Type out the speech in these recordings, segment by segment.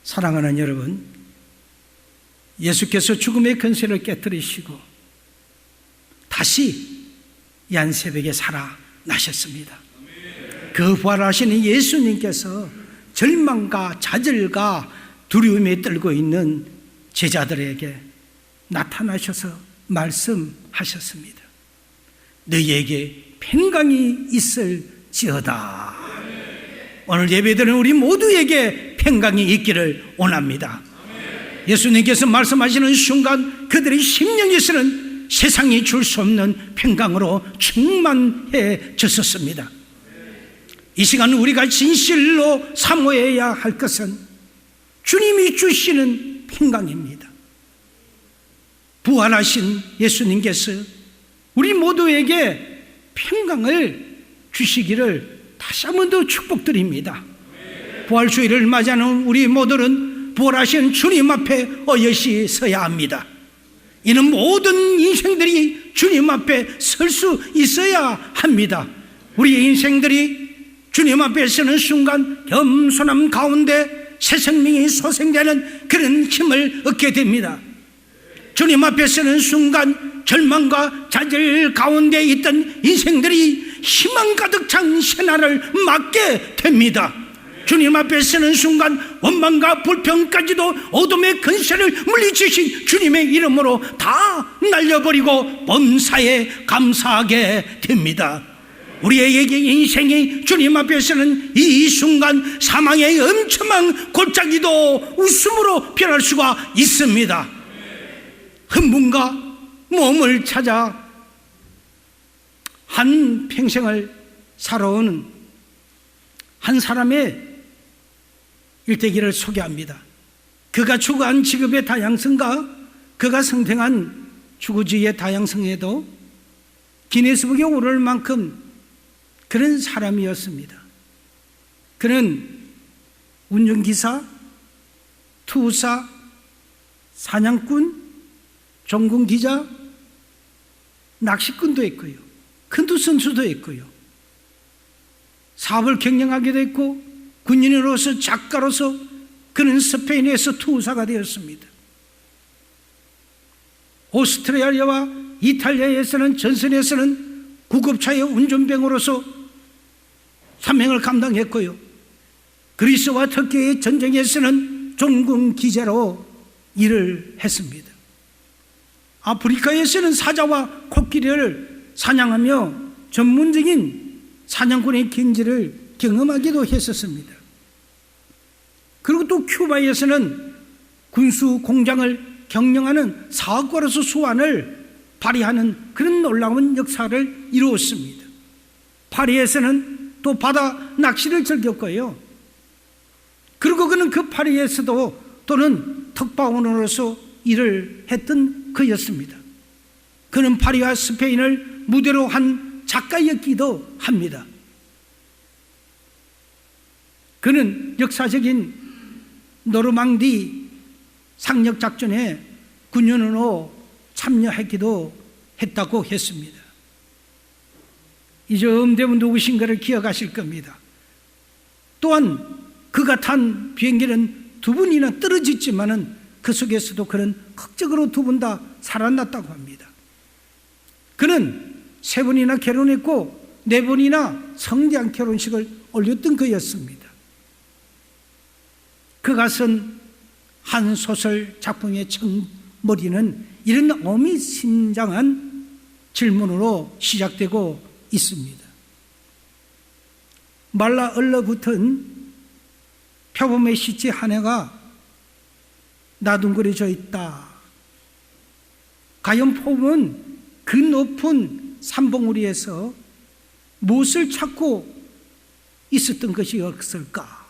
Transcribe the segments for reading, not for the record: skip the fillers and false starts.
사랑하는 여러분, 예수께서 죽음의 권세를 깨뜨리시고 다시 이 새벽에 살아나셨습니다. 그 부활하시는 예수님께서 절망과 좌절과 두려움에 떨고 있는 제자들에게 나타나셔서 말씀하셨습니다. 너희에게 평강이 있을지어다. 오늘 예배드리는 우리 모두에게 평강이 있기를 원합니다. 예수님께서 말씀하시는 순간 그들의 심령에서는 세상이 줄 수 없는 평강으로 충만해졌었습니다. 이 시간 우리가 진실로 사모해야 할 것은 주님이 주시는 평강입니다. 부활하신 예수님께서 우리 모두에게 평강을 주시기를 다시 한 번 더 축복드립니다. 부활주의를 맞이하는 우리 모두는 부활하신 주님 앞에 어여시 서야 합니다. 이는 모든 인생들이 주님 앞에 설 수 있어야 합니다. 우리의 인생들이 주님 앞에 서는 순간 겸손함 가운데 새 생명이 소생되는 그런 힘을 얻게 됩니다. 주님 앞에 서는 순간 절망과 좌절 가운데 있던 인생들이 희망 가득 찬 새날을 맞게 됩니다. 주님 앞에 서는 순간 원망과 불평까지도 어둠의 근세를 물리치신 주님의 이름으로 다 날려버리고 범사에 감사하게 됩니다. 우리에게 인생이 주님 앞에서는 이 순간 사망의 엄청난 골짜기도 웃음으로 변할 수가 있습니다. 흥분과 몸을 찾아 한 평생을 살아온 한 사람의 일대기를 소개합니다. 그가 추구한 직업의 다양성과 그가 성행한 추구주의의 다양성에도 기네스북에 오를 만큼 그런 사람이었습니다. 그는 운전기사, 투사, 사냥꾼, 종군기자, 낚시꾼도 했고요, 큰두 선수도 했고요, 사업을 경영하기도 했고, 군인으로서 작가로서 그는 스페인에서 투사가 되었습니다. 오스트리아와 이탈리아에서는 전선에서는 구급차의 운전병으로서 사명을 감당했고요, 그리스와 터키의 전쟁에서는 종군 기자로 일을 했습니다. 아프리카에서는 사자와 코끼리를 사냥하며 전문적인 사냥꾼의 경지를 경험하기도 했었습니다. 그리고 또 큐바에서는 군수 공장을 경영하는 사업가로서 수완을 발휘하는 그런 놀라운 역사를 이루었습니다. 파리에서는 또 바다 낚시를 즐겼고요, 그리고 그는 그 파리에서도 또는 특파원으로서 일을 했던 그였습니다. 그는 파리와 스페인을 무대로 한 작가였기도 합니다. 그는 역사적인 노르망디 상륙작전에 군인으로 참여하기도 했다고 했습니다. 이 점 되면 누구신가를 기억하실 겁니다. 또한 그가 탄 비행기는 두 분이나 떨어졌지만은 그 속에서도 그는 극적으로 두 분 다 살아났다고 합니다. 그는 3번이나 결혼했고 4번이나 성대한 결혼식을 올렸던 그였습니다. 그가 쓴 한 소설 작품의 첫머리는 이런 어미심장한 질문으로 시작되고 있습니다. 말라 얼러붙은 표범의 시체 한 해가 나둥거려져 있다. 과연 포범은 그 높은 산봉우리에서 무엇을 찾고 있었던 것이었을까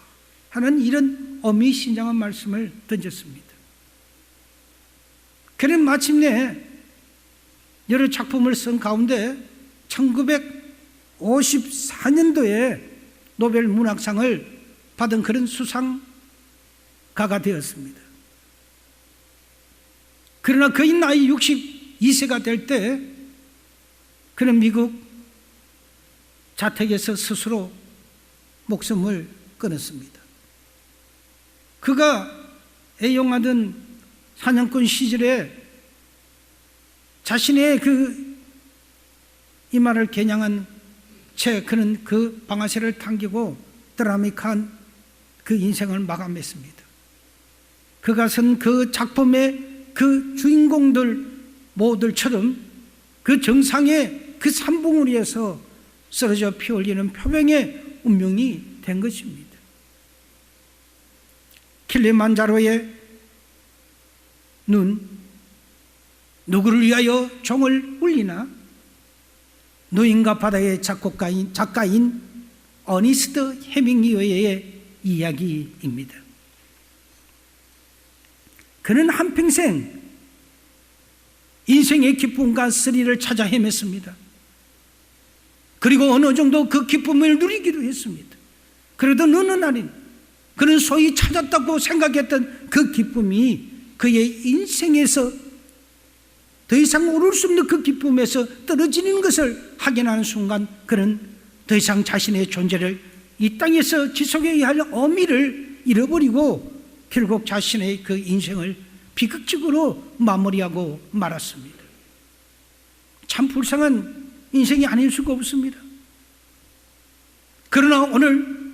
하는 이런 어미심장한 말씀을 던졌습니다. 그는 마침내 여러 작품을 쓴 가운데 1954년도에 노벨 문학상을 받은 그런 수상가가 되었습니다. 그러나 그의 나이 62세가 될 때 그는 미국 자택에서 스스로 목숨을 끊었습니다. 그가 애용하던 사냥꾼 시절에 자신의 그 이마를 겨냥한 채 그는 그 방아쇠를 당기고 드라마틱한 그 인생을 마감했습니다. 그것은 그 작품의 그 주인공들 모두처럼 그 정상의 그 산봉우리에서 쓰러져 피 흘리는 표병의 운명이 된 것입니다. 킬리만자로의 눈, 누구를 위하여 종을 울리나? 노인과 바다의 작가인 어니스트 헤밍웨이의 이야기입니다. 그는 한평생 인생의 기쁨과 스릴을 찾아 헤맸습니다. 그리고 어느 정도 그 기쁨을 누리기도 했습니다. 그래도 어느 날인 그는 소위 찾았다고 생각했던 그 기쁨이 그의 인생에서 더 이상 오를 수 없는 그 기쁨에서 떨어지는 것을 확인하는 순간 그는 더 이상 자신의 존재를 이 땅에서 지속해야 할 의미를 잃어버리고 결국 자신의 그 인생을 비극적으로 마무리하고 말았습니다. 참 불쌍한 인생이 아닐 수가 없습니다. 그러나 오늘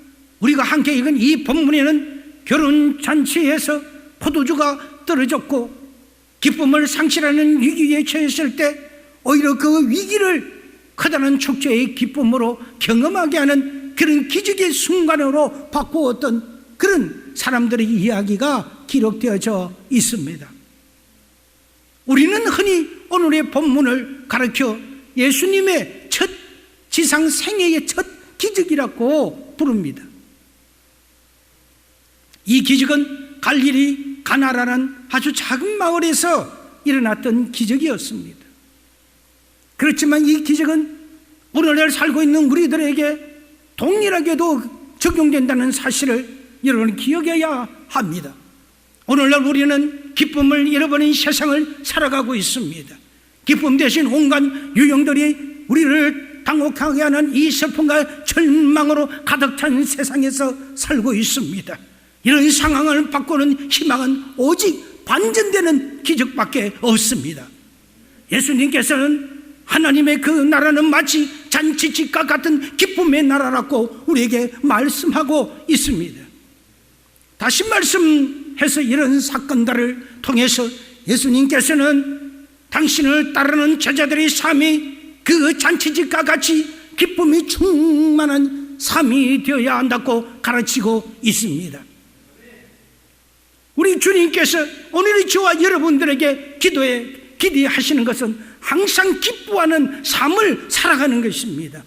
우리가 함께 읽은 이 본문에는 결혼잔치에서 포도주가 떨어졌고 기쁨을 상실하는 위기에 처했을 때 오히려 그 위기를 커다란 축제의 기쁨으로 경험하게 하는 그런 기적의 순간으로 바꾸었던 그런 사람들의 이야기가 기록되어져 있습니다. 우리는 흔히 오늘의 본문을 가르쳐 예수님의 첫 지상 생애의 첫 기적이라고 부릅니다. 이 기적은 갈릴리 가나라는 아주 작은 마을에서 일어났던 기적이었습니다. 그렇지만 이 기적은 오늘날 살고 있는 우리들에게 동일하게도 적용된다는 사실을 여러분 기억해야 합니다. 오늘날 우리는 기쁨을 잃어버린 세상을 살아가고 있습니다. 기쁨 대신 온갖 유형들이 우리를 당혹하게 하는 이 슬픔과 절망으로 가득 찬 세상에서 살고 있습니다. 이런 상황을 바꾸는 희망은 오직 반전되는 기적밖에 없습니다. 예수님께서는 하나님의 그 나라는 마치 잔치집과 같은 기쁨의 나라라고 우리에게 말씀하고 있습니다. 다시 말씀해서 이런 사건들을 통해서 예수님께서는 당신을 따르는 제자들의 삶이 그 잔치집과 같이 기쁨이 충만한 삶이 되어야 한다고 가르치고 있습니다. 우리 주님께서 오늘 저와 여러분들에게 기대하시는 것은 항상 기뻐하는 삶을 살아가는 것입니다.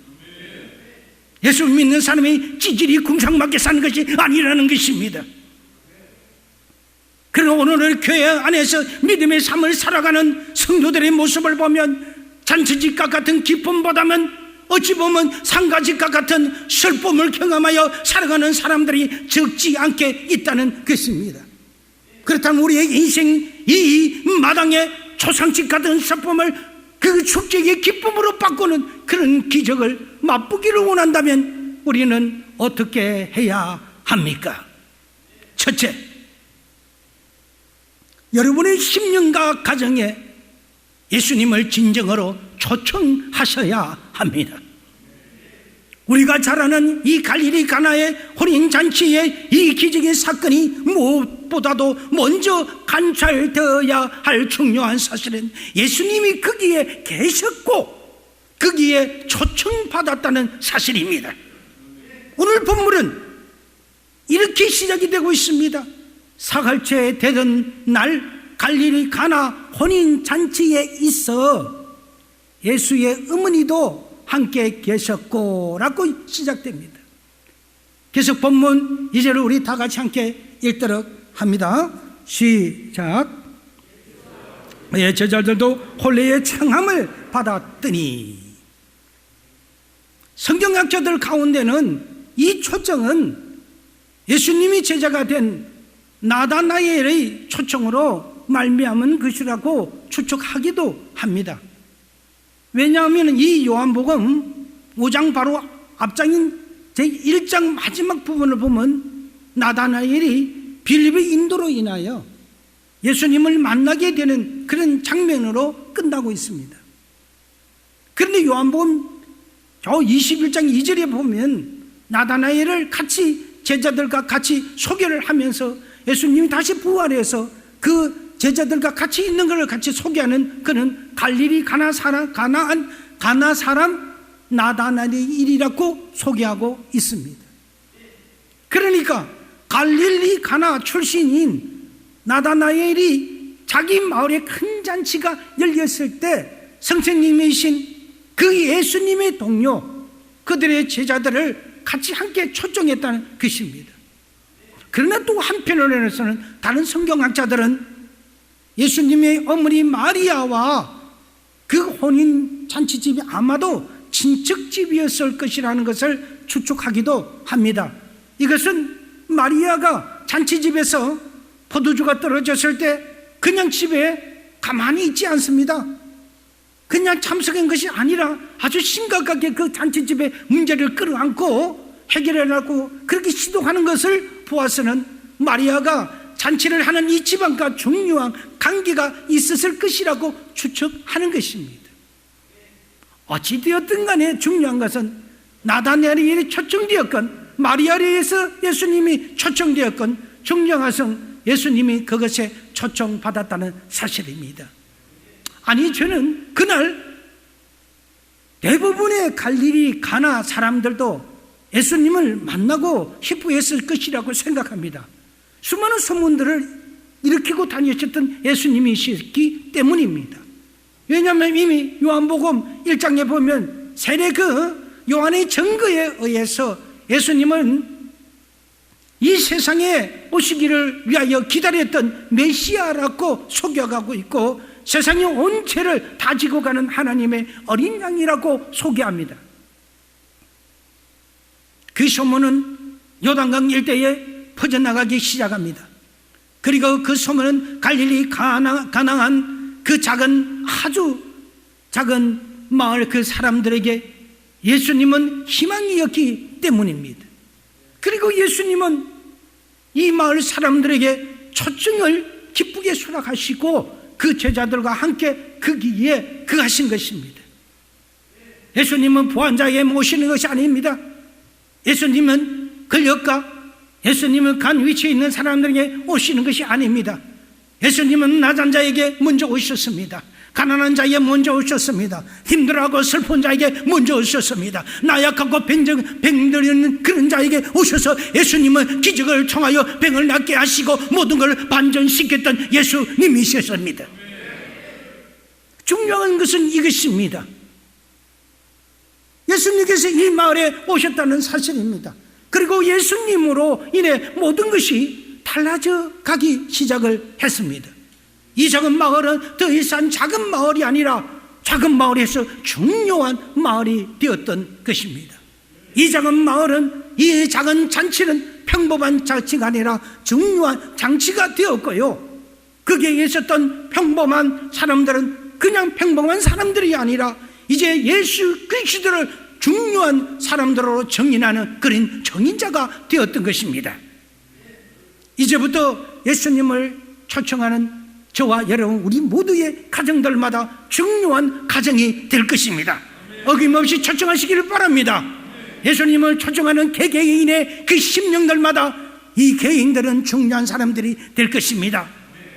예수 믿는 사람이 찌질이 궁상맞게 사는 것이 아니라는 것입니다. 그러나 오늘 교회 안에서 믿음의 삶을 살아가는 성도들의 모습을 보면 잔치집과 같은 기쁨보다는 어찌 보면 상가집과 같은 슬픔을 경험하여 살아가는 사람들이 적지 않게 있다는 것입니다. 그렇다면 우리의 인생 이 마당에 초상집 같은 슬픔을 그 축제의 기쁨으로 바꾸는 그런 기적을 맛보기를 원한다면 우리는 어떻게 해야 합니까? 첫째, 여러분의 심령과 가정에 예수님을 진정으로 초청하셔야 합니다. 우리가 잘 아는 이 갈릴리 가나의 혼인잔치의 이 기적의 사건이 무엇보다도 먼저 관찰되어야 할 중요한 사실은 예수님이 거기에 계셨고 거기에 초청받았다는 사실입니다. 오늘 본문은 이렇게 시작이 되고 있습니다. 사흘째 되던 날 갈릴리 가나 혼인잔치에 있어 예수의 어머니도 함께 계셨고 라고 시작됩니다. 계속 본문 2절을 우리 다 같이 함께 읽도록 합니다. 시작. 제자들도 혼례의 청함을 받았더니. 성경학자들 가운데는 이 초청은 예수님이 제자가 된 나다나엘의 초청으로 말미암은 것이라고 추측하기도 합니다. 왜냐하면 이 요한복음 5장 바로 앞장인 제1장 마지막 부분을 보면 나다나엘이 빌립의 인도로 인하여 예수님을 만나게 되는 그런 장면으로 끝나고 있습니다. 그런데 요한복음 21장 2절에 보면 나다나엘을 같이 제자들과 같이 소개를 하면서 예수님이 다시 부활해서 그 제자들과 같이 있는 것을 같이 소개하는 그는 갈릴리 가나 사람 나다나엘의 일이라고 소개하고 있습니다. 그러니까 갈릴리 가나 출신인 나다나엘이 자기 마을에 큰 잔치가 열렸을 때 선생님이신 그 예수님의 동료 그들의 제자들을 같이 함께 초청했다는 것입니다. 그러나 또 한편으로서는 다른 성경학자들은 예수님의 어머니 마리아와 그 혼인 잔치집이 아마도 친척집이었을 것이라는 것을 추측하기도 합니다. 이것은 마리아가 잔치집에서 포도주가 떨어졌을 때 그냥 집에 가만히 있지 않습니다. 그냥 참석한 것이 아니라 아주 심각하게 그 잔치집의 문제를 끌어안고 해결해내고 그렇게 시도하는 것을 보아서는 마리아가 잔치를 하는 이 집안과 중요한 관계가 있었을 것이라고 추측하는 것입니다. 어찌되었든 간에 중요한 것은 나다나엘이 초청되었건 마리아에 의해서 예수님이 초청되었건 중요한 것은 예수님이 그것에 초청받았다는 사실입니다. 아니, 저는 그날 대부분의 갈릴리 가나 사람들도 예수님을 만나고 싶어했을 것이라고 생각합니다. 수많은 소문들을 일으키고 다니셨던 예수님이시기 때문입니다. 왜냐하면 이미 요한복음 1장에 보면 세례 그 요한의 증거에 의해서 예수님은 이 세상에 오시기를 위하여 기다렸던 메시아라고 소개하고 있고 세상의 온 죄를 다지고 가는 하나님의 어린 양이라고 소개합니다. 그 소문은 요단강 일대에 퍼져나가기 시작합니다. 그리고 그 소문은 갈릴리 가나안 그 아주 작은 마을 그 사람들에게 예수님은 희망이었기 때문입니다. 그리고 예수님은 이 마을 사람들에게 초청을 기쁘게 수락하시고 그 제자들과 함께 그 길에 거하신 것입니다. 예수님은 부한자에게 모시는 것이 아닙니다. 예수님은 권력가, 예수님은 간 위치에 있는 사람들에게 오시는 것이 아닙니다. 예수님은 나잔 자에게 먼저 오셨습니다. 가난한 자에게 먼저 오셨습니다. 힘들어하고 슬픈 자에게 먼저 오셨습니다. 나약하고 병들은 그런 자에게 오셔서 예수님은 기적을 통하여 병을 낫게 하시고 모든 걸 반전시켰던 예수님이셨습니다. 중요한 것은 이것입니다. 예수님께서 이 마을에 오셨다는 사실입니다. 그리고 예수님으로 인해 모든 것이 달라져 가기 시작을 했습니다. 이 작은 마을은 더 이상 작은 마을이 아니라 작은 마을에서 중요한 마을이 되었던 것입니다. 이 작은 마을은, 이 작은 잔치는 평범한 잔치가 아니라 중요한 잔치가 되었고요, 거기에 있었던 평범한 사람들은 그냥 평범한 사람들이 아니라 이제 예수 그리스도를 중요한 사람들로 정인하는 그런 정인자가 되었던 것입니다. 이제부터 예수님을 초청하는 저와 여러분 우리 모두의 가정들마다 중요한 가정이 될 것입니다. 어김없이 초청하시기를 바랍니다. 예수님을 초청하는 개개인의 그 심령들마다 이 개인들은 중요한 사람들이 될 것입니다.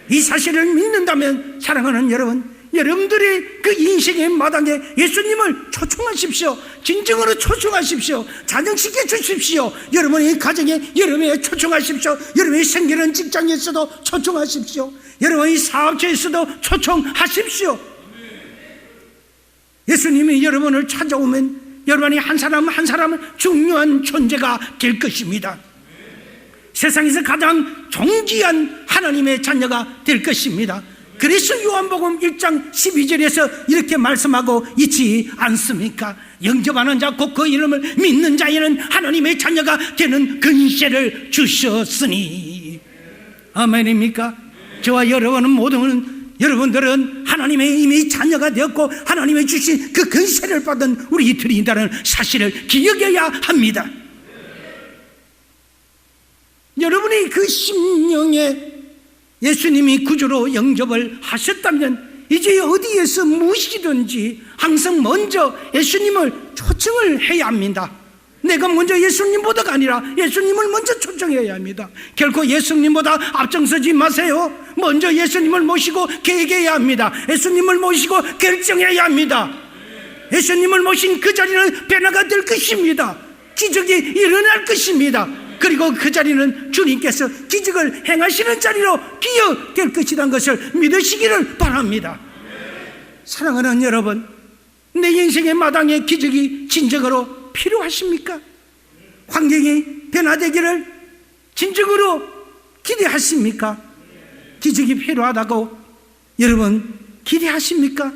이 사실을 믿는다면 사랑하는 여러분, 여러분들의 그 인생의 마당에 예수님을 초청하십시오. 진정으로 초청하십시오. 자정시켜 주십시오. 여러분의 가정에 여러분의 초청하십시오. 여러분의 생기는 직장에서도 초청하십시오. 여러분의 사업체에서도 초청하십시오. 예수님이 여러분을 찾아오면 여러분이 한 사람 한 사람은 중요한 존재가 될 것입니다. 세상에서 가장 존귀한 하나님의 자녀가 될 것입니다. 그래서 요한복음 1장 12절에서 이렇게 말씀하고 있지 않습니까? 영접하는 자 곧 그 이름을 믿는 자에는 하나님의 자녀가 되는 근세를 주셨으니. 아멘입니까? 저와 여러분은 여러분들은 하나님의 이미 자녀가 되었고 하나님의 주신 그 근세를 받은 우리 이들이라는 사실을 기억해야 합니다. 여러분의 그 심령에 예수님이 구주로 영접을 하셨다면 이제 어디에서 무엇이든지 항상 먼저 예수님을 초청을 해야 합니다. 내가 먼저 예수님보다가 아니라 예수님을 먼저 초청해야 합니다. 결코 예수님보다 앞장서지 마세요. 먼저 예수님을 모시고 계획해야 합니다. 예수님을 모시고 결정해야 합니다. 예수님을 모신 그 자리는 변화가 될 것입니다. 기적이 일어날 것입니다. 그리고 그 자리는 주님께서 기적을 행하시는 자리로 기억될 것이라는 것을 믿으시기를 바랍니다. 사랑하는 여러분, 내 인생의 마당에 기적이 진정으로 필요하십니까? 환경이 변화되기를 진정으로 기대하십니까? 기적이 필요하다고 여러분 기대하십니까?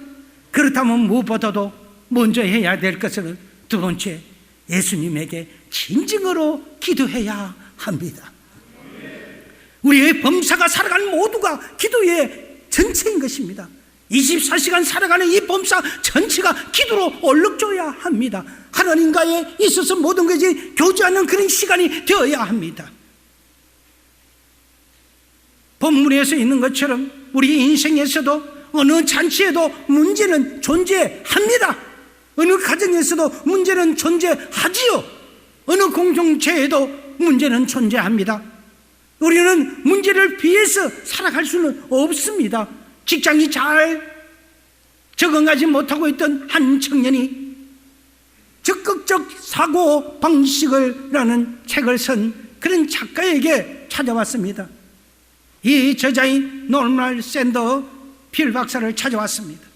그렇다면 무엇보다도 먼저 해야 될 것은 두 번째, 예수님에게 진정으로 기도해야 합니다. 우리의 범사가 살아가는 모두가 기도의 전체인 것입니다. 24시간 살아가는 이 범사 전체가 기도로 얼룩져야 합니다. 하나님과에 있어서 모든 것이 교제하는 그런 시간이 되어야 합니다. 본문에서 있는 것처럼 우리 인생에서도 어느 잔치에도 문제는 존재합니다. 어느 가정에서도 문제는 존재하지요. 어느 공동체에도 문제는 존재합니다. 우리는 문제를 피해서 살아갈 수는 없습니다. 직장이 잘 적응하지 못하고 있던 한 청년이 적극적 사고 방식을 라는 책을 쓴 그런 작가에게 찾아왔습니다. 이 저자인 노널 샌더 필 박사를 찾아왔습니다.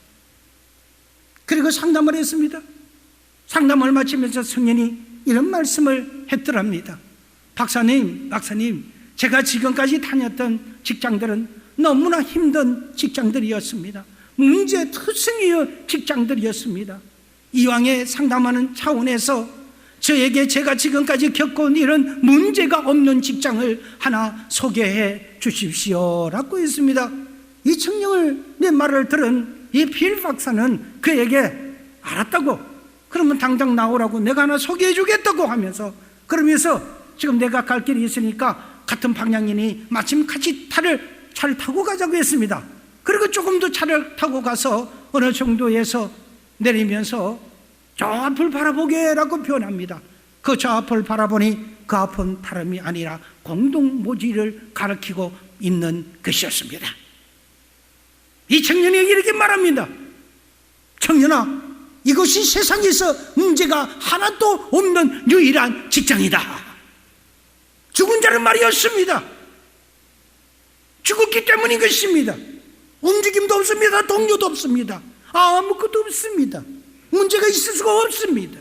그리고 상담을 했습니다. 상담을 마치면서 청년이 이런 말씀을 했더랍니다. 박사님, 제가 지금까지 다녔던 직장들은 너무나 힘든 직장들이었습니다. 문제투성이의 직장들이었습니다. 이왕에 상담하는 차원에서 저에게 제가 지금까지 겪어온 이런 문제가 없는 직장을 하나 소개해 주십시오 라고 했습니다. 이 청년의 말을 들은 이 필 박사는 그에게 알았다고, 그러면 당장 나오라고 내가 하나 소개해 주겠다고 하면서, 그러면서 지금 내가 갈 길이 있으니까 같은 방향이니 마침 같이 차를 타고 가자고 했습니다. 그리고 조금 더 차를 타고 가서 어느 정도에서 내리면서 저 앞을 바라보게 라고 표현합니다. 그 저 앞을 바라보니 그 앞은 다름이 아니라 공동모지를 가리키고 있는 것이었습니다. 이 청년이 이렇게 말합니다. 청년아, 이것이 세상에서 문제가 하나도 없는 유일한 직장이다. 죽은 자는 말이 없습니다. 죽었기 때문인 것입니다. 움직임도 없습니다. 동료도 없습니다. 아무것도 없습니다. 문제가 있을 수가 없습니다.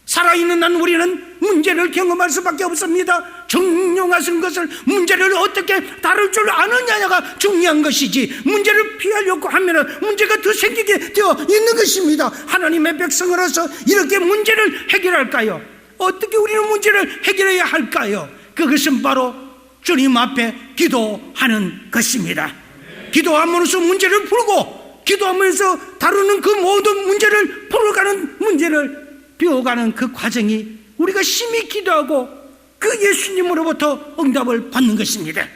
살아있는 한 우리는 문제를 경험할 수밖에 없습니다. 정령하신 것을, 문제를 어떻게 다룰 줄 아느냐가 중요한 것이지, 문제를 피하려고 하면 문제가 더 생기게 되어 있는 것입니다. 하나님의 백성으로서 이렇게 문제를 해결할까요? 어떻게 우리는 문제를 해결해야 할까요? 그것은 바로 주님 앞에 기도하는 것입니다. 기도함으로써 문제를 풀고, 기도하면서 다루는 그 모든 문제를 풀어가는, 문제를 비워가는 그 과정이 우리가 심히 기도하고 그 예수님으로부터 응답을 받는 것입니다.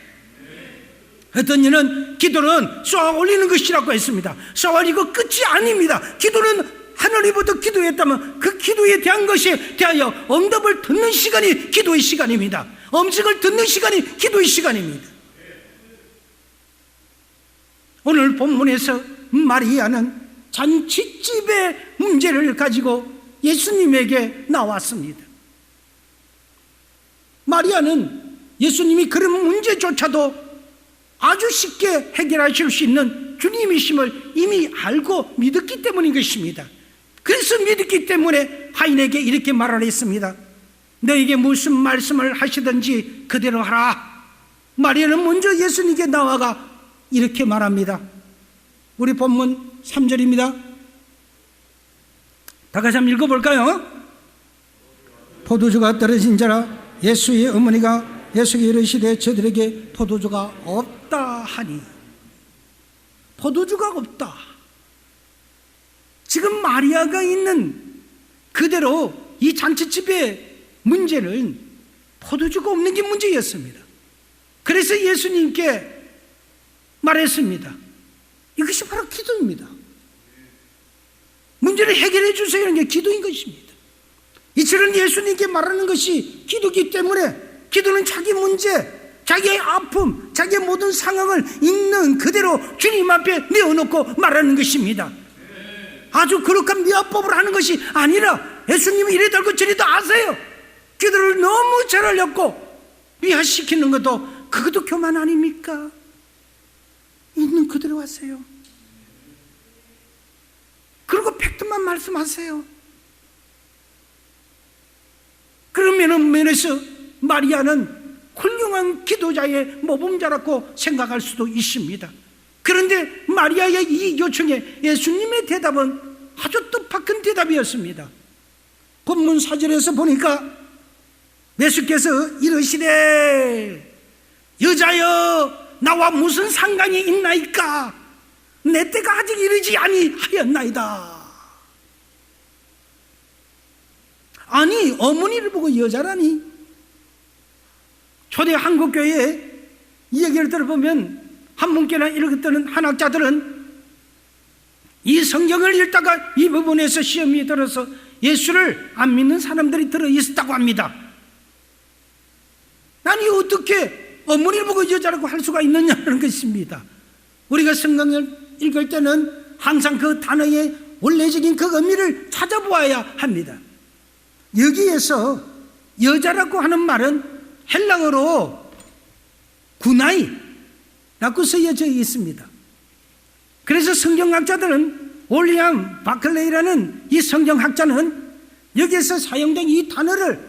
어떤 이는 기도는 쏘아 올리는 것이라고 했습니다. 쏘아 올리고 끝이 아닙니다. 기도는 하나님부터 기도했다면 그 기도에 대한 것에 대하여 응답을 듣는 시간이 기도의 시간입니다. 음식을 듣는 시간이 기도의 시간입니다. 오늘 본문에서 마리아는 잔치집의 문제를 가지고 예수님에게 나왔습니다. 마리아는 예수님이 그런 문제조차도 아주 쉽게 해결하실 수 있는 주님이심을 이미 알고 믿었기 때문인 것입니다. 그래서 믿었기 때문에 하인에게 이렇게 말을 했습니다. 너에게 무슨 말씀을 하시든지 그대로 하라. 마리아는 먼저 예수님께 나와가 이렇게 말합니다. 우리 본문 3절입니다. 다 같이 한번 읽어볼까요? 포도주가 떨어진 자라 예수의 어머니가 예수께 이르시되 저들에게 포도주가 없다 하니. 포도주가 없다. 지금 마리아가 있는 그대로 이 잔치집의 문제는 포도주가 없는 게 문제였습니다. 그래서 예수님께 말했습니다. 이것이 바로 기도입니다. 문제를 해결해 주세요. 이런 게 기도인 것입니다. 이처럼 예수님께 말하는 것이 기도이기 때문에 기도는 자기 문제, 자기의 아픔, 자기의 모든 상황을 있는 그대로 주님 앞에 내어놓고 말하는 것입니다. 아주 거룩한 미화법을 하는 것이 아니라 예수님이 이래 달고 저리 아세요. 기도를 너무 잘 알렸고 미화시키는 것도 그것도 교만 아닙니까? 있는 그대로 하세요. 그리고 팩트만 말씀하세요. 그런 면에서 마리아는 훌륭한 기도자의 모범자라고 생각할 수도 있습니다. 그런데 마리아의 이 요청에 예수님의 대답은 아주 뜻밖은 대답이었습니다. 본문 4절에서 보니까 예수께서 이르시되 여자여 나와 무슨 상관이 있나이까? 내 때가 아직 이르지 아니하였나이다. 아니, 어머니를 보고 여자라니? 초대 한국교회에 이 얘기를 들어보면 한문교나 읽었던 한학자들은 이 성경을 읽다가 이 부분에서 시험이 들어서 예수를 안 믿는 사람들이 들어있었다고 합니다. 아니, 어떻게 어머니를 보고 여자라고 할 수가 있느냐는 것입니다. 우리가 성경을 읽을 때는 항상 그 단어의 원래적인 그 의미를 찾아보아야 합니다. 여기에서 여자라고 하는 말은 헬라어로 구나이라고 쓰여져 있습니다. 그래서 성경학자들은 올리암 바클레이라는 이 성경학자는 여기에서 사용된 이 단어를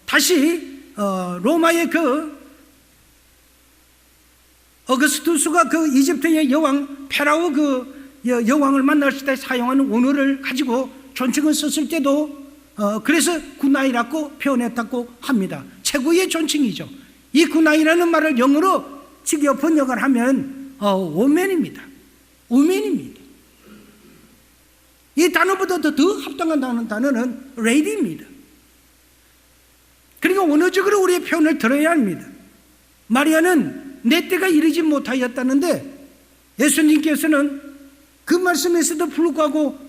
다시 로마의 그 어거스투스가 그 이집트의 여왕 페라오 그 여왕을 만났을 때 사용하는 언어를 가지고 존칭을 썼을 때도 그래서 구나이라고 표현했다고 합니다. 최고의 존칭이죠. 이 구나이라는 말을 영어로 직역 번역을 하면 woman입니다. woman입니다. 이 단어보다 더 합당한 단어는 lady입니다. 그리고 언어적으로 우리의 표현을 들어야 합니다. 마리아는 내 때가 이르지 못하였다는데 예수님께서는 그 말씀에서도 불구하고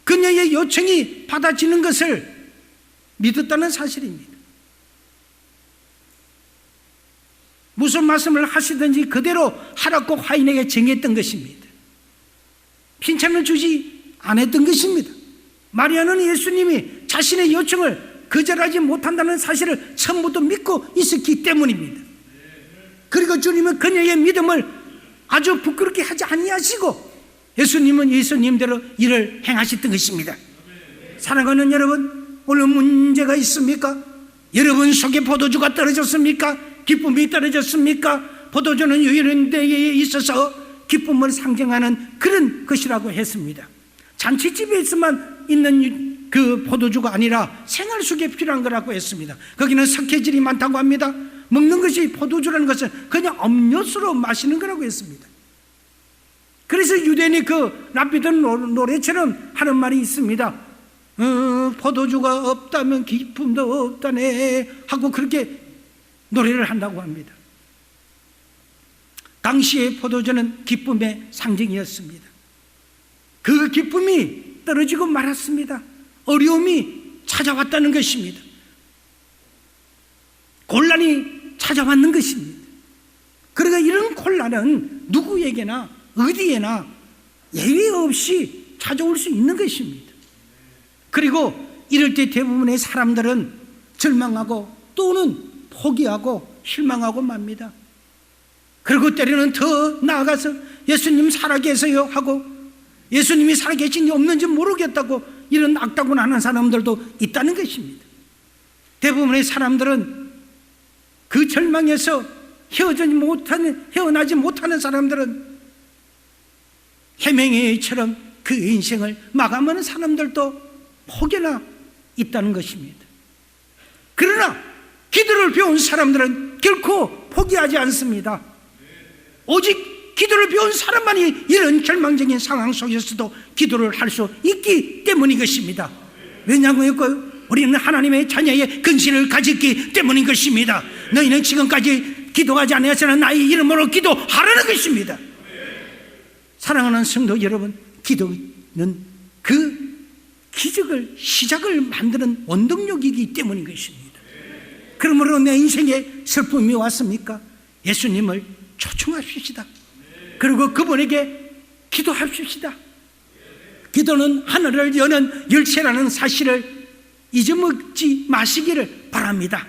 그녀의 요청이 받아지는 것을 믿었다는 사실입니다. 무슨 말씀을 하시든지 그대로 하라고 화인에게 정했던 것입니다. 핀찬을 주지 않았던 것입니다. 마리아는 예수님이 자신의 요청을 거절하지 못한다는 사실을 처음부터 믿고 있었기 때문입니다. 그리고 주님은 그녀의 믿음을 아주 부끄럽게 하지 아니하시고 예수님은 예수님대로 일을 행하셨던 것입니다. 사랑하는 여러분, 오늘 문제가 있습니까? 여러분 속에 포도주가 떨어졌습니까? 기쁨이 떨어졌습니까? 포도주는 유일한 데에 있어서 기쁨을 상징하는 그런 것이라고 했습니다. 잔치집에서만 있는 그 포도주가 아니라 생활 속에 필요한 거라고 했습니다. 거기는 석회질이 많다고 합니다. 먹는 것이 포도주라는 것은 그냥 음료수로 마시는 거라고 했습니다. 그래서 유대인이 그 랍비들 노래처럼 하는 말이 있습니다. 포도주가 없다면 기쁨도 없다네 하고 그렇게 노래를 한다고 합니다. 당시의 포도주는 기쁨의 상징이었습니다. 그 기쁨이 떨어지고 말았습니다. 어려움이 찾아왔다는 것입니다. 곤란이 찾아왔는 것입니다. 그러니까 이런 곤란은 누구에게나 어디에나 예외 없이 찾아올 수 있는 것입니다. 그리고 이럴 때 대부분의 사람들은 절망하고 또는 포기하고 실망하고 맙니다. 그리고 때로는 더 나아가서 예수님 살아계세요 하고 예수님이 살아계신지 없는지 모르겠다고 이런 악담을 하는 사람들도 있다는 것입니다. 대부분의 사람들은 그 절망에서 헤어나지 못하는 사람들은 해맹이처럼 그 인생을 마감하는 사람들도 혹여나 있다는 것입니다. 그러나 기도를 배운 사람들은 결코 포기하지 않습니다. 오직 기도를 배운 사람만이 이런 절망적인 상황 속에서도 기도를 할 수 있기 때문인 것입니다. 왜냐고요? 우리는 하나님의 자녀의 근신을 가졌기 때문인 것입니다. 너희는 지금까지 기도하지 않았으나 나의 이름으로 기도하라는 것입니다. 사랑하는 성도 여러분, 기도는 그 기적을 시작을 만드는 원동력이기 때문인 것입니다. 그러므로 내 인생에 슬픔이 왔습니까? 예수님을 초청하십시다. 그리고 그분에게 기도하십시다. 기도는 하늘을 여는 열쇠라는 사실을 잊어먹지 마시기를 바랍니다.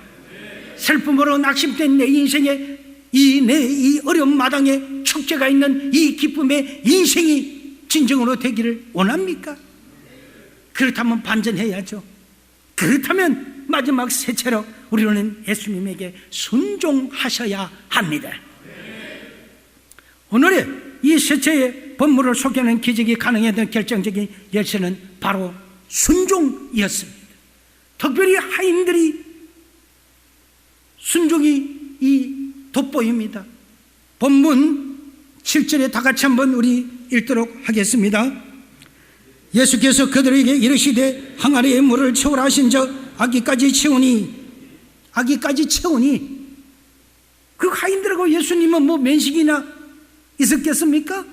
슬픔으로 낙심된 내 인생에 이 어려운 마당에 축제가 있는 이 기쁨의 인생이 진정으로 되기를 원합니까? 그렇다면 반전해야죠. 그렇다면 마지막 세체로 우리는 예수님에게 순종하셔야 합니다. 오늘의 이 세체의 본문을 소개하는 기적이 가능했던 결정적인 열쇠는 바로 순종이었습니다. 특별히 하인들이 순종이 돋보입니다. 본문 7절에 다 같이 한번 우리 읽도록 하겠습니다. 예수께서 그들에게 이르시되 항아리에 물을 채우라 하신즉 아기까지 채우니 그 하인들하고 예수님은 뭐 면식이나 있었겠습니까?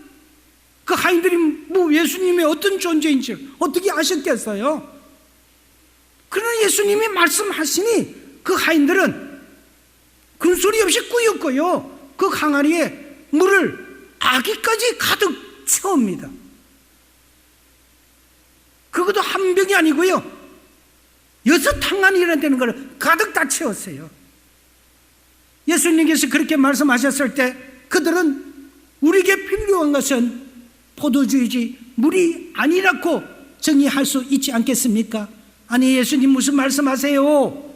그 하인들이 뭐 예수님의 어떤 존재인지 어떻게 아셨겠어요? 그러나 예수님이 말씀하시니 그 하인들은 군소리 없이 꾸였고요, 그 항아리에 물을 아기까지 가득 채웁니다. 그것도 한 병이 아니고요, 6항아리나 되는 걸 가득 다 채웠어요. 예수님께서 그렇게 말씀하셨을 때 그들은 우리에게 필요한 것은 포도주이지 물이 아니라고 정의할 수 있지 않겠습니까? 아니, 예수님 무슨 말씀하세요?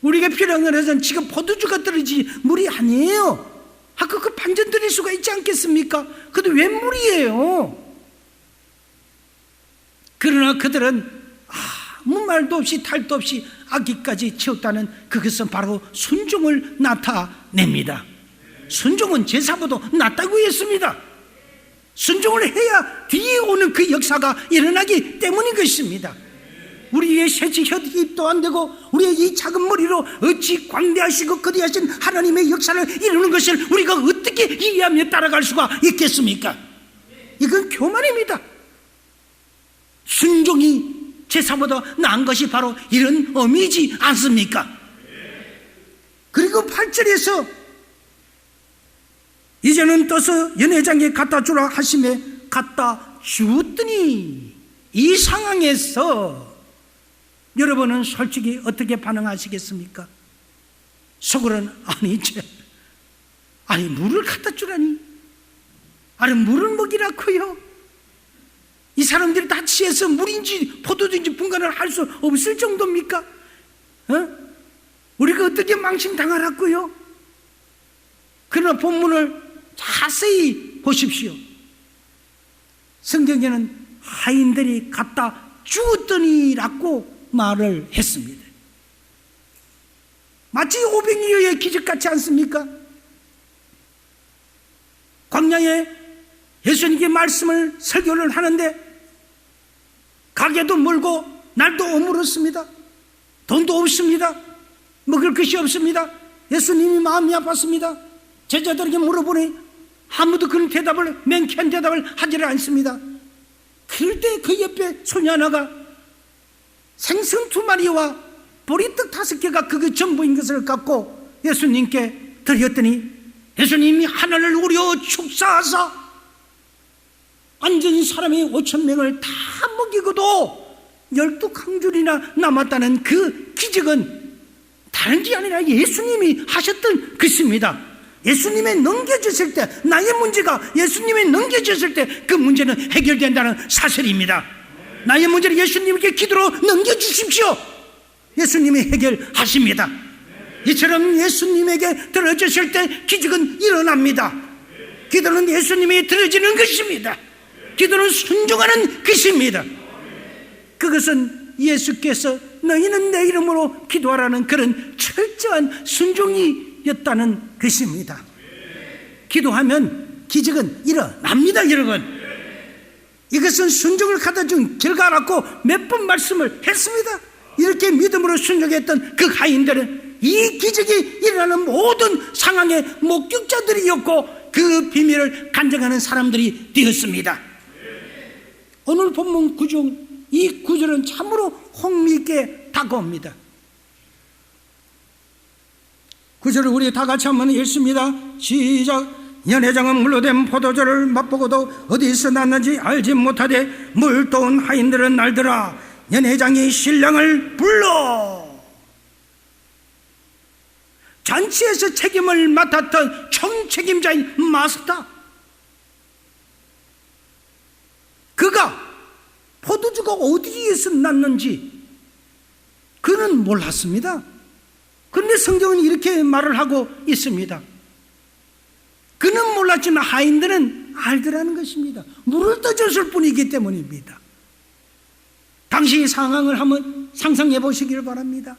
우리에게 필요한 것은 지금 포도주가 떨어지지 물이 아니에요. 그 반전 드릴 수가 있지 않겠습니까? 근데 왜 물이에요? 그러나 그들은 아무 말도 없이 탈도 없이 아기까지 채웠다는 그것은 바로 순종을 나타냅니다. 순종은 제사보다 낫다고 했습니다. 순종을 해야 뒤에 오는 그 역사가 일어나기 때문인 것입니다. 우리의 새치 혀입도 안 되고 우리의 이 작은 머리로 어찌 광대하시고 거대하신 하나님의 역사를 이루는 것을 우리가 어떻게 이해하며 따라갈 수가 있겠습니까? 이건 교만입니다. 순종이 제사보다 나은 것이 바로 이런 의미이지 않습니까? 그리고 8절에서 이제는 떠서 연회장에 갖다 주라 하심에 갖다 주었더니, 이 상황에서 여러분은 솔직히 어떻게 반응하시겠습니까? 속으로는 아니 물을 갖다 주라니, 아니 물을 먹이라고요? 이 사람들이 다 취해서 물인지 포도주인지 분간을 할 수 없을 정도입니까? 우리가 어떻게 망신당하라고요? 그러나 본문을 자세히 보십시오. 성경에는 하인들이 갖다 주었더니라고 말을 했습니다. 마치 오병이어의 기적 같지 않습니까? 광야에 예수님께 말씀을 설교를 하는데 가게도 멀고 날도 어물었습니다. 돈도 없습니다. 먹을 것이 없습니다. 예수님이 마음이 아팠습니다. 제자들에게 물어보니 아무도 그런 대답을, 맹쾌한 대답을 하지를 않습니다. 그럴 때 그 옆에 소녀 하나가 생선 2마리와 보리떡 5개가 그게 전부인 것을 갖고 예수님께 드렸더니 예수님이 하나를 우려 축사하사 앉은 사람이 5,000명을 다 먹이고도 12강줄이나 남았다는 그 기적은 다른 게 아니라 예수님이 하셨던 것입니다. 예수님이 넘겨주실 때, 나의 문제가 예수님이 넘겨주실 때 그 문제는 해결된다는 사실입니다. 나의 문제를 예수님께 기도로 넘겨주십시오. 예수님이 해결하십니다. 이처럼 예수님에게 들어주실 때 기적은 일어납니다. 기도는 예수님이 들어지는 것입니다. 기도는 순종하는 것입니다. 그것은 예수께서 너희는 내 이름으로 기도하라는 그런 철저한 순종이었다는 것입니다. 기도하면 기적은 일어납니다, 여러분. 이것은 순종을 갖다 준 결과라고 몇 번 말씀을 했습니다. 이렇게 믿음으로 순종했던 그 하인들은 이 기적이 일어나는 모든 상황의 목격자들이었고 그 비밀을 간증하는 사람들이 되었습니다. 오늘 본문 구절, 이 구절은 참으로 흥미있게 다가옵니다. 구절을 우리 다 같이 한번 읽습니다. 시작. 연회장은 물로 된 포도주를 맛보고도 어디서 났는지 알지 못하되 물도온 하인들은 날더라. 연회장이 신랑을 불러. 잔치에서 책임을 맡았던 총책임자인 마스터, 그가 포도주가 어디에서 났는지 그는 몰랐습니다. 그런데 성경은 이렇게 말을 하고 있습니다. 그는 몰랐지만 하인들은 알더라는 것입니다. 물을 떠줬을 뿐이기 때문입니다. 당시 상황을 한번 상상해 보시기를 바랍니다.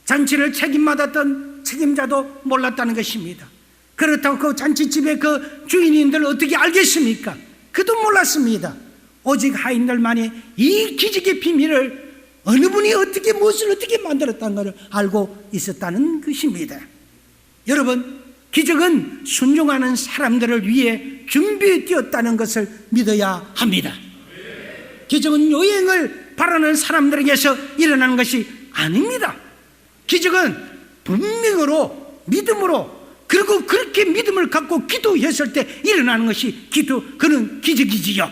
잔치를 책임받았던 책임자도 몰랐다는 것입니다. 그렇다고 그 잔치집의 그 주인인들을 어떻게 알겠습니까? 그도 몰랐습니다. 오직 하인들만이 이 기적의 비밀을 어느 분이 어떻게 무엇을 어떻게 만들었다는 것을 알고 있었다는 것입니다. 여러분, 기적은 순종하는 사람들을 위해 준비되었다는 것을 믿어야 합니다. 기적은 요행을 바라는 사람들에게서 일어나는 것이 아닙니다. 기적은 분명으로 믿음으로, 그리고 그렇게 믿음을 갖고 기도했을 때 일어나는 것이 그는 기적이지요.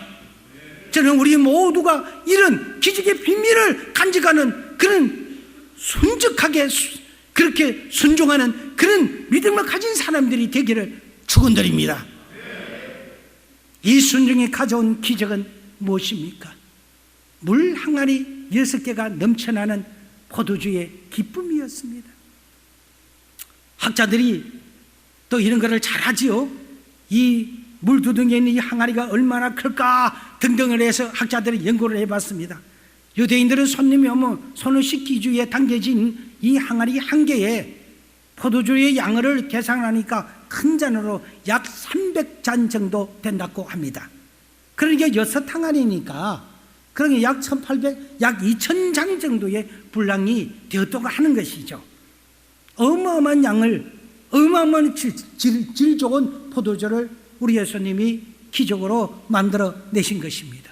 저는 우리 모두가 이런 기적의 비밀을 간직하는 그런 순적하게 그렇게 순종하는 그런 믿음을 가진 사람들이 되기를 축원드립니다. 이 순종이 가져온 기적은 무엇입니까? 물 항아리 6개가 넘쳐나는 포도주의 기쁨이었습니다. 학자들이 또 이런 것을 잘 하지요. 이 물두덩이에 있는 이 항아리가 얼마나 클까 등등을 해서 학자들이 연구를 해봤습니다. 유대인들은 손님이 오면 손을 씻기 위해 당겨진 이 항아리 한 개에 포도주의 양을 계산하니까 큰 잔으로 약 300잔 정도 된다고 합니다. 그러니까 6항아리니까 그러니 약 1800, 약 2000잔 정도의 분량이 되었다고 하는 것이죠. 어마어마한 양을, 어마어마한 질 좋은 포도주를 우리 예수님이 기적으로 만들어 내신 것입니다.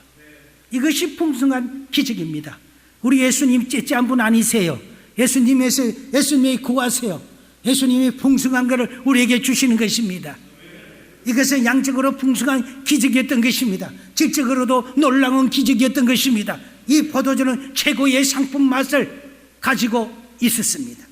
이것이 풍성한 기적입니다. 우리 예수님 째째한 분 아니세요. 예수님이 구하세요. 예수님이 풍성한 것을 우리에게 주시는 것입니다. 이것은 양적으로 풍성한 기적이었던 것입니다. 질적으로도 놀라운 기적이었던 것입니다. 이 포도주는 최고의 상품 맛을 가지고 있었습니다.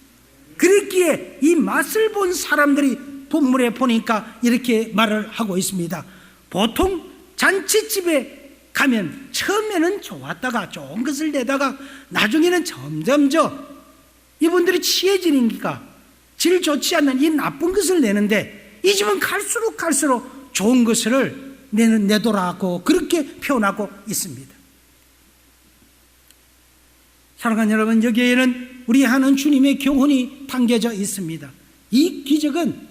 그랬기에 이 맛을 본 사람들이 본문에 보니까 이렇게 말을 하고 있습니다. 보통 잔치집에 가면 처음에는 좋았다가 좋은 것을 내다가 나중에는 점점 이분들이 취해지니까 질 좋지 않는 이 나쁜 것을 내는데, 이 집은 갈수록 좋은 것을 내더라고 그렇게 표현하고 있습니다. 사랑하는 여러분, 여기에는 우리 하는 주님의 교훈이 담겨져 있습니다. 이 기적은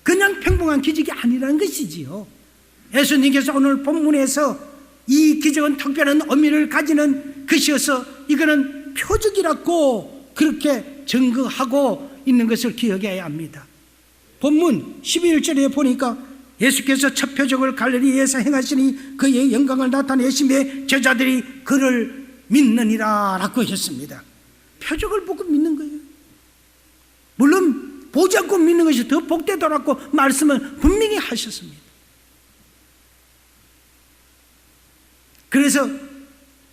그냥 평범한 기적이 아니라는 것이지요. 예수님께서 오늘 본문에서 이 기적은 특별한 의미를 가지는 것이어서 이거는 표적이라고 그렇게 증거하고 있는 것을 기억해야 합니다. 본문 11절에 보니까 예수께서 첫 표적을 갈릴리에서 행하시니 그의 영광을 나타내시며 제자들이 그를 믿느니라 라고 하셨습니다. 표적을 보고 믿는 거예요. 물론 보지 않고 믿는 것이 더 복되더라고 말씀을 분명히 하셨습니다. 그래서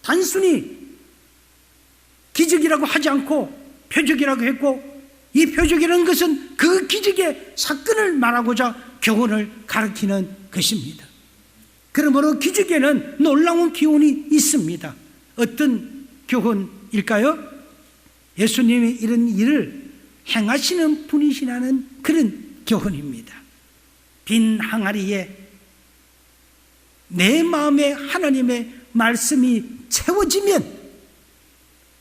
단순히 기적이라고 하지 않고 표적이라고 했고, 이 표적이라는 것은 그 기적의 사건을 말하고자 교훈을 가르치는 것입니다. 그러므로 기적에는 놀라운 교훈이 있습니다. 어떤 교훈일까요? 예수님이 이런 일을 행하시는 분이시라는 그런 교훈입니다. 빈 항아리에 내 마음에 하나님의 말씀이 채워지면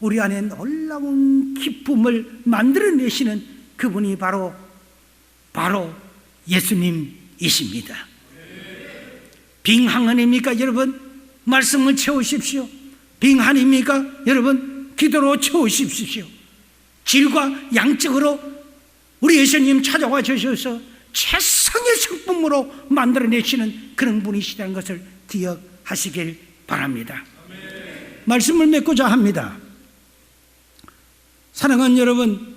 우리 안에 놀라운 기쁨을 만들어내시는 그분이 바로 예수님이십니다. 빈 항아리입니까 여러분? 말씀을 채우십시오. 빈 항아리입니까 여러분? 기도로 채우십시오. 질과 양적으로 우리 예수님 찾아와 주셔서 최상의 성품으로 만들어내시는 그런 분이시다는 것을 기억하시길 바랍니다. 말씀을 맺고자 합니다. 사랑하는 여러분,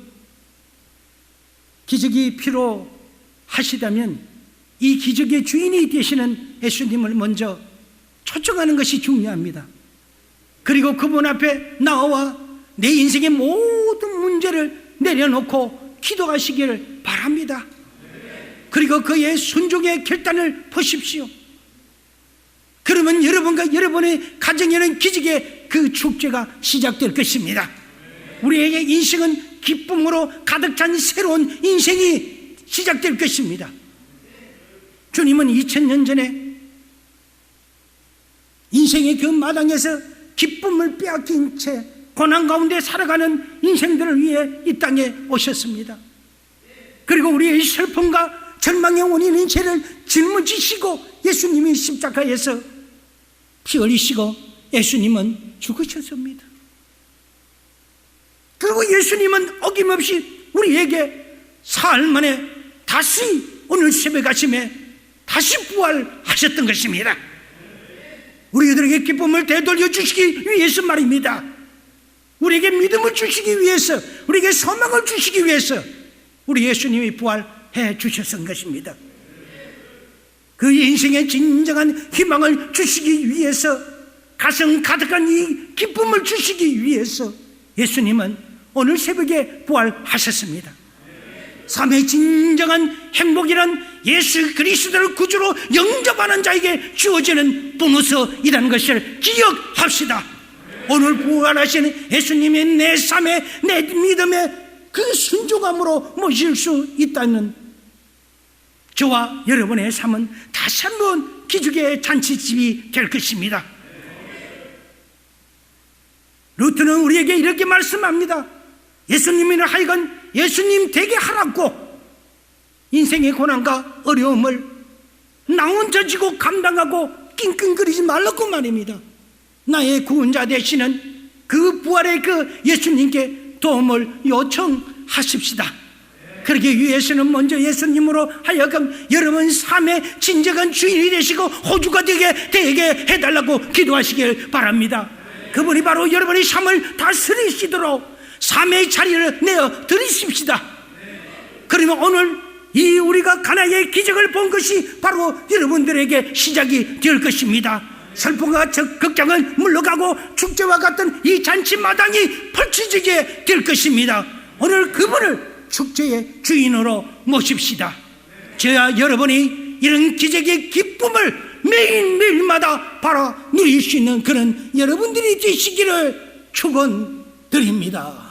기적이 필요하시다면 이 기적의 주인이 되시는 예수님을 먼저 초청하는 것이 중요합니다. 그리고 그분 앞에 나와 내 인생의 모든 문제를 내려놓고 기도하시기를 바랍니다. 그리고 그의 순종의 결단을 보십시오. 그러면 여러분과 여러분의 가정에는 기적의 그 축제가 시작될 것입니다. 우리에게 인생은 기쁨으로 가득 찬 새로운 인생이 시작될 것입니다. 주님은 2000년 전에 인생의 그 마당에서 기쁨을 빼앗긴 채 고난 가운데 살아가는 인생들을 위해 이 땅에 오셨습니다. 그리고 우리의 슬픔과 절망의 원인인 죄를 짊어지시고 예수님이 십자가에서 피 흘리시고 예수님은 죽으셨습니다. 그리고 예수님은 어김없이 우리에게 사흘 만에 다시 오늘 새벽 아침에 다시 부활하셨던 것입니다. 우리들에게 기쁨을 되돌려 주시기 위해서 말입니다. 우리에게 믿음을 주시기 위해서, 우리에게 소망을 주시기 위해서 우리 예수님이 부활해 주셨던 것입니다. 그 인생의 진정한 희망을 주시기 위해서, 가슴 가득한 이 기쁨을 주시기 위해서 예수님은 오늘 새벽에 부활하셨습니다. 삶의 진정한 행복이란 예수 그리스도를 구주로 영접하는 자에게 주어지는 보너스이라는 것을 기억합시다. 오늘 부활하신 예수님의 내 삶에, 내 믿음에 그 순종함으로 모실 수 있다는 저와 여러분의 삶은 다시 한번 기적의 잔치집이 될 것입니다. 루트는 우리에게 이렇게 말씀합니다. 예수님이나 하여간 예수님 되게 하라고 인생의 고난과 어려움을 나 혼자 지고 감당하고 낑낑거리지 말라고 말입니다. 나의 구원자 되시는 그 부활의 그 예수님께 도움을 요청하십시다. 그러기 위해서는 먼저 예수님으로 하여금 여러분 삶의 진정한 주인이 되시고 호주가 되게 해달라고 기도하시길 바랍니다. 그분이 바로 여러분의 삶을 다스리시도록 삶의 자리를 내어 드리십시다. 그러면 오늘 이 우리가 가나의 기적을 본 것이 바로 여러분들에게 시작이 될 것입니다. 슬픔과 걱정은 물러가고 축제와 같은 이 잔치 마당이 펼쳐지게 될 것입니다. 오늘 그분을 축제의 주인으로 모십시다. 저와 여러분이 이런 기적의 기쁨을 매일매일마다 바라 누릴 수 있는 그런 여러분들이 되시기를 축원드립니다.